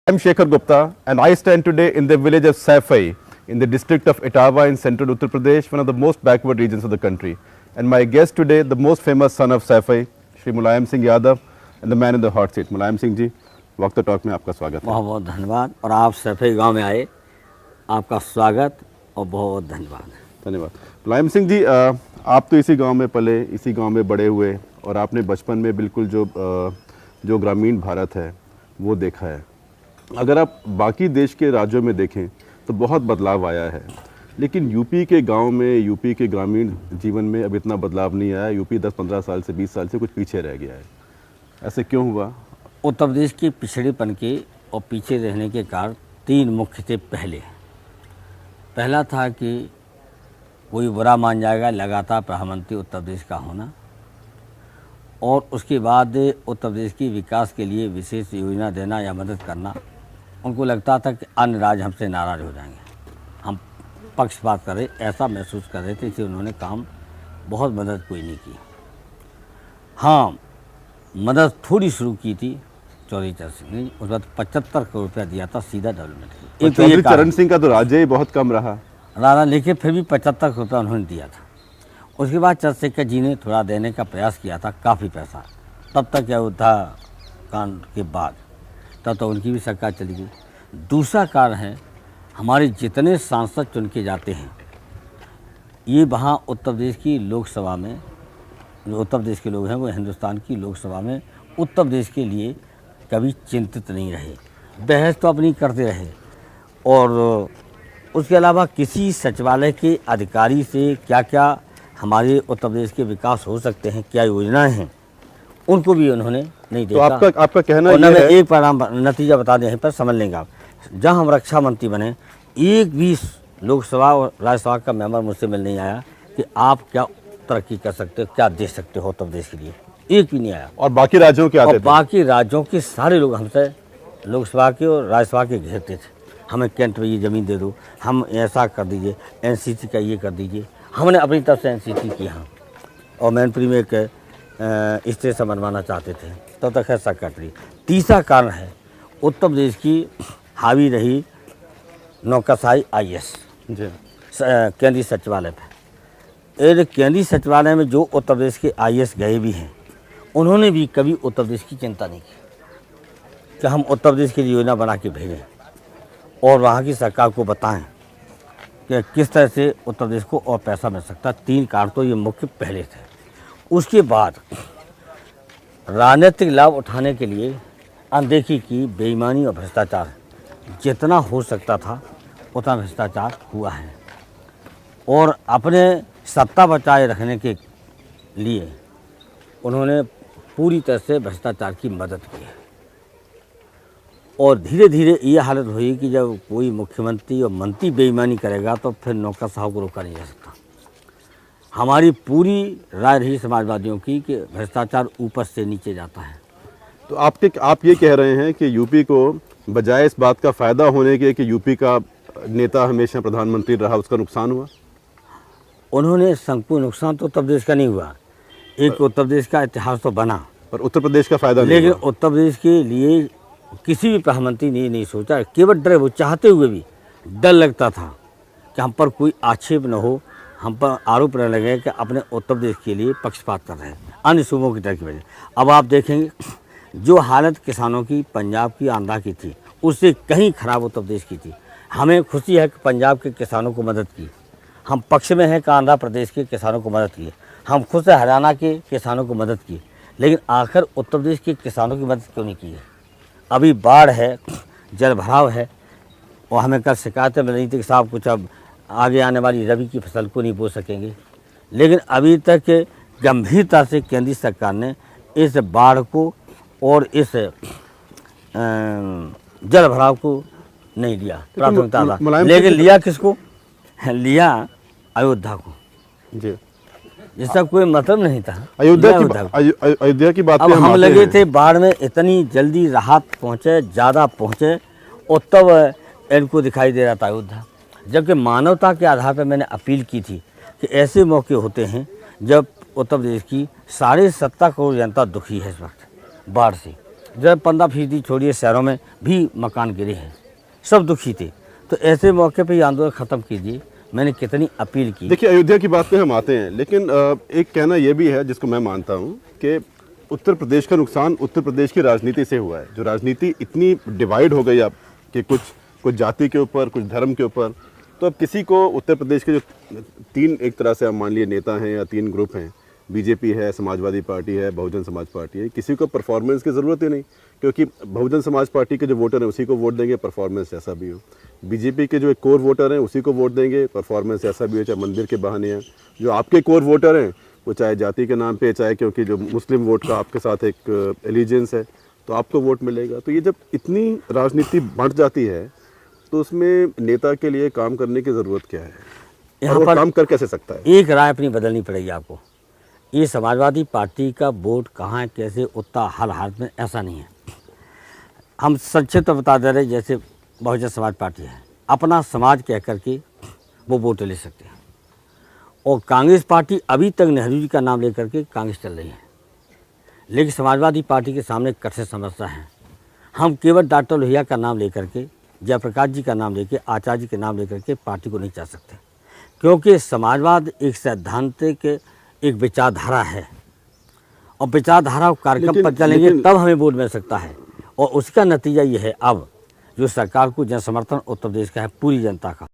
I'm Shekhar Gupta and I stand today in the village of Saifai in the district of Etawah in central Uttar Pradesh, one of the most backward regions of the country. And my guest today, the most famous son of Saifai, Shri Mulayam Singh Yadav, and the man in the hot seat. Mulayam Singh ji, वक्त तो talk में आपका स्वागत है। बहुत बहुत धन्यवाद और आप सैफई गांव में आए, आपका स्वागत और बहुत धन्यवाद। धन्यवाद। मुलायम सिंह जी, आप तो इसी गांव में पले, इसी गांव में बड़े हुए और आपने बचपन में बिल्कुल जो ग्रामीण भारत है वो देखा है। अगर आप बाकी देश के राज्यों में देखें तो बहुत बदलाव आया है, लेकिन यूपी के गांव में, यूपी के ग्रामीण जीवन में अब इतना बदलाव नहीं आया। यूपी 10-15 साल से 20 साल से कुछ पीछे रह गया है। ऐसे क्यों हुआ? उत्तर प्रदेश की पिछड़ेपन के और पीछे रहने के कारण तीन मुख्य थे। पहला था कि कोई बुरा मान जाएगा लगातार प्रधानमंत्री उत्तर प्रदेश का होना, और उसके बाद उत्तर प्रदेश की विकास के लिए विशेष योजना देना या मदद करना। उनको लगता था कि अन्य राज्य हमसे नाराज़ हो जाएंगे, हम पक्षपात कर रहे, ऐसा महसूस कर रहे थे, इसलिए उन्होंने काम बहुत मदद कोई नहीं की। हाँ, मदद थोड़ी शुरू की थी चौधरी चरण सिंह ने, उस बाद 75 करोड़ रुपया दिया था सीधा डेवलपमेंट के लिए। चौधरी चरण सिंह का तो राज्य ही बहुत कम रहा, लेकिन फिर भी 75 करोड़ रुपया उन्होंने दिया था। उसके बाद चंद्रशेखर जी ने थोड़ा देने का प्रयास किया था, काफ़ी पैसा, तब तक अयोध्या कांड के बाद, तब तो उनकी भी सरकार चली गई। दूसरा कारण है, हमारे जितने सांसद चुन के जाते हैं ये वहाँ उत्तर प्रदेश की लोकसभा में, जो उत्तर प्रदेश के लोग हैं वो हिंदुस्तान की लोकसभा में उत्तर प्रदेश के लिए कभी चिंतित नहीं रहे। बहस तो अपनी करते रहे, और उसके अलावा किसी सचिवालय के अधिकारी से क्या क्या हमारे उत्तर प्रदेश के विकास हो सकते हैं, क्या योजनाएं हैं, उनको भी उन्होंने नहीं देखा। तो आपका कहना और ये है, एक परिणाम नतीजा बता दें, पर समझ लेंगे आप। जहाँ हम रक्षा मंत्री बने, एक भी लोकसभा और राज्यसभा का मेंबर मुझसे मिल नहीं आया कि आप क्या तरक्की कर सकते हो, क्या दे सकते हो उत्तर प्रदेश के लिए, एक भी नहीं आया। और बाकी राज्यों के आते थे? बाकी राज्यों के सारे लोग हमसे लोकसभा के और राज्यसभा के घेरते थे, हमें कैंट में ये ज़मीन दे दो, हम ऐसा कर दीजिए, एनसीसी का ये कर दीजिए। हमने अपनी तरफ से एनसीसी की, हाँ, और मैनपुरी में एक स्टेशन बनवाना चाहते थे, तब तक है सेक्रेटरी। तीसरा कारण है, उत्तर प्रदेश की हावी रही नौकरशाही IAS केंद्रीय सचिवालय पर। केंद्रीय सचिवालय में जो उत्तर प्रदेश के IAS गए भी हैं, उन्होंने भी कभी उत्तर प्रदेश की चिंता नहीं की कि हम उत्तर प्रदेश के लिए योजना बना के भेजें और वहाँ की सरकार को बताएं कि किस तरह से उत्तर प्रदेश को और पैसा मिल सकता है। तीन कारण तो ये मुख्य पहले थे। उसके बाद राजनीतिक लाभ उठाने के लिए अनदेखी की, बेईमानी और भ्रष्टाचार जितना हो सकता था उतना भ्रष्टाचार हुआ है, और अपने सत्ता बचाए रखने के लिए उन्होंने पूरी तरह से भ्रष्टाचार की मदद की है। और धीरे धीरे ये हालत हुई कि जब कोई मुख्यमंत्री और मंत्री बेईमानी करेगा तो फिर नौकरशाहों को रोका नहीं जा सकता। हमारी पूरी राय रही समाजवादियों की कि भ्रष्टाचार ऊपर से नीचे जाता है। तो आप ये कह रहे हैं कि यूपी को बजाय इस बात का फ़ायदा होने के कि यूपी का नेता हमेशा प्रधानमंत्री रहा, उसका नुकसान हुआ? उन्होंने संपूर्ण नुकसान तो उत्तर प्रदेश का नहीं हुआ, एक उत्तर प्रदेश का इतिहास तो बना, पर उत्तर प्रदेश का फ़ायदा नहीं लेकिन हुआ। उत्तर प्रदेश के लिए किसी भी प्रधानमंत्री ने नहीं सोचा, केवल डरे, वो चाहते हुए भी डर लगता था कि हम पर कोई आक्षेप न हो, हम पर आरोप न लगे कि अपने उत्तर प्रदेश के लिए पक्षपात कर रहे हैं अन्य सूबों की तरह की वजह। अब आप देखेंगे जो हालत किसानों की पंजाब की, आंध्रा की थी, उससे कहीं खराब उत्तर प्रदेश की थी। हमें खुशी है कि पंजाब के किसानों को मदद की, हम पक्ष में हैं कि आंध्र प्रदेश के किसानों को मदद की, हम खुश हैं हरियाणा के किसानों को मदद की, लेकिन आखिर उत्तर प्रदेश के किसानों की मदद क्यों नहीं की है? अभी बाढ़ है, जल भराव है, और हमें कल शिकायतें मिल रही थी कि साहब कुछ अब आगे आने वाली रबी की फसल को नहीं बो सकेंगे, लेकिन अभी तक गंभीरता से केंद्रीय सरकार ने इस बाढ़ को और इस जल भराव को नहीं लिया प्राथमिकता, लेकिन लिया किसको? लिया अयोध्या को, जी, जिसका कोई मतलब नहीं था। अयोध्या की बात अब हम लगे थे बाढ़ में इतनी जल्दी राहत पहुँचे, ज़्यादा पहुँचे, और तब इनको दिखाई दे रहा था अयोध्या। जबकि मानवता के आधार पर मैंने अपील की थी कि ऐसे मौके होते हैं जब उत्तर प्रदेश की 17.5 करोड़ जनता दुखी है इस वक्त बाढ़ से, जब 15% छोड़िए शहरों में भी मकान गिरे हैं, सब दुखी थे। तो ऐसे मौके पे ये आंदोलन ख़त्म कीजिए। मैंने कितनी अपील की। देखिए, अयोध्या की बात पे हम आते हैं, लेकिन एक कहना यह भी है जिसको मैं मानता हूँ कि उत्तर प्रदेश का नुकसान उत्तर प्रदेश की राजनीति से हुआ है। जो राजनीति इतनी डिवाइड हो गई अब कि कुछ जाति के ऊपर, कुछ धर्म के ऊपर, तो अब किसी को उत्तर प्रदेश के जो 3 एक तरह से आप मान लिए नेता हैं या 3 ग्रुप हैं, बीजेपी है, समाजवादी पार्टी है, बहुजन समाज पार्टी है, किसी को परफॉर्मेंस की ज़रूरत ही नहीं, क्योंकि बहुजन समाज पार्टी के जो वोटर हैं उसी को वोट देंगे, परफॉर्मेंस जैसा भी हो। बीजेपी के जो एक कोर वोटर हैं उसी को वोट देंगे, परफॉर्मेंस जैसा भी हो, चाहे मंदिर के बहाने हैं। जो आपके कोर वोटर हैं वो चाहे जाति के नाम पे, चाहे क्योंकि जो मुस्लिम वोट का आपके साथ एक एलिजेंस है, तो आपको वोट मिलेगा। तो ये जब इतनी राजनीति बढ़ जाती है तो उसमें नेता के लिए काम करने की ज़रूरत क्या है, यहाँ और वो पर काम कर कैसे सकता है? एक राय अपनी बदलनी पड़ेगी आपको। ये समाजवादी पार्टी का वोट कहाँ कैसे उतना हर हालत में ऐसा नहीं है। हम संक्षिप्त बता दे रहे, जैसे बहुजन समाज पार्टी है, अपना समाज कह करके वो वोट ले सकते हैं। और कांग्रेस पार्टी अभी तक नेहरू जी का नाम लेकर के कांग्रेस चल रही है, लेकिन समाजवादी पार्टी के सामने कठिन समस्या है। हम केवल डॉक्टर लोहिया का नाम लेकर के, जयप्रकाश जी का नाम लेके, आचार्य जी के नाम लेकर के पार्टी को नहीं चाह सकते, क्योंकि समाजवाद एक सैद्धांतिक एक विचारधारा है, और विचारधारा कार्यक्रम पर चलेंगे तब हमें वोट मिल सकता है। और उसका नतीजा ये है, अब जो सरकार को जन समर्थन उत्तर प्रदेश का है, पूरी जनता का।